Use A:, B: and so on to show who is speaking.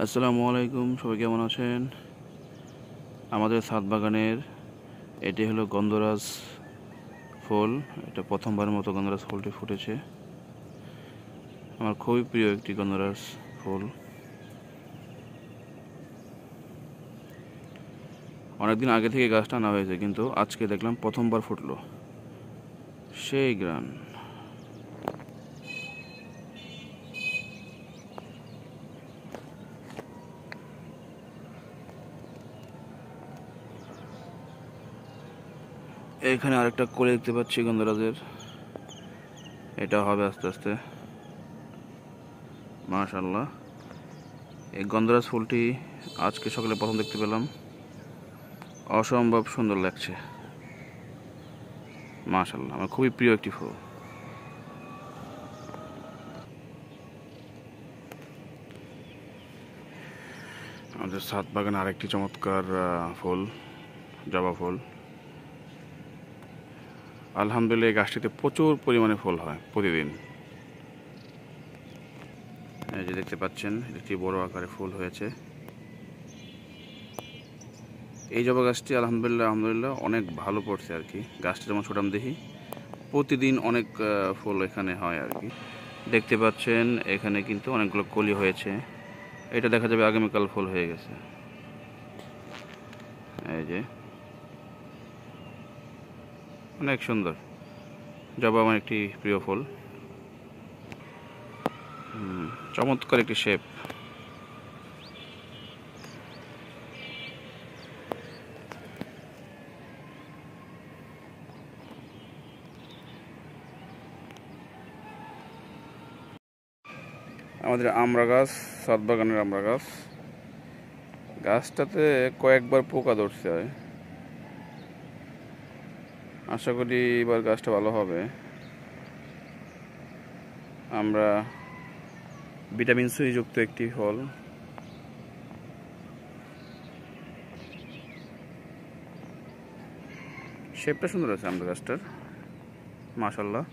A: আসসালামু আলাইকুম, সবাই কেমন আছেন? আমাদের ছাদ বাগানের এটি হলো গন্ধরাজ ফুল। এটা প্রথমবারের মতো গন্ধরাজ ফুলটি ফুটেছে। আমার খুবই প্রিয় একটি গন্ধরাজ ফুল। অনেকদিন আগে থেকে গাছটা আনা হয়েছে, কিন্তু আজকে দেখলাম প্রথমবার ফুটলো। সেই গ্রান। এখানে আরেকটা কলি দেখতে পাচ্ছি গন্ধরাজের। এটা হবে আস্তে আস্তে, মাশাআল্লাহ। এই গন্ধরাজ ফুলটি আজকে সকালে প্রথম দেখতে পেলাম। অসম্ভব সুন্দর লাগছে, মাশাআল্লাহ। আমার খুবই প্রিয় একটি ফুল। আমাদের ছাদ বাগানে আরেকটি চমৎকার ফুল, জবা ফুল। আলহামদুলিল্লাহ, এই গাছটিতে প্রচুর পরিমাণে ফুল হয় প্রতিদিন। এই যে দেখতে পাচ্ছেন, একটি বড় আকারে ফুল হয়েছে। এই জবা গাছটি আলহামদুলিল্লাহ অনেক ভালো পড়ছে আর কি। গাছটা যেমন ছোটাম দেখি, প্রতিদিন অনেক ফুল এখানে হয় আর কি। দেখতে পাচ্ছেন এখানে কিন্তু অনেকগুলো কলি হয়েছে। এটা দেখা যাবে আগামীকাল ফুল হয়ে গেছে। এই যে অনেক সুন্দর। জবা আমার একটি প্রিয় ফুল। চমৎকার একটি শেপ। আমাদের আমড়া গাছ, ছাদ বাগানের আমড়া গাছ, গাছটাতে কয়েকবার পোকা ধরছে। আশা করি এবার গাছটা ভালো হবে। আমরা ভিটামিন সি যুক্ত একটি ফল। শেপটা সুন্দর আছে আমড়া গাছটার, মাশাআল্লাহ।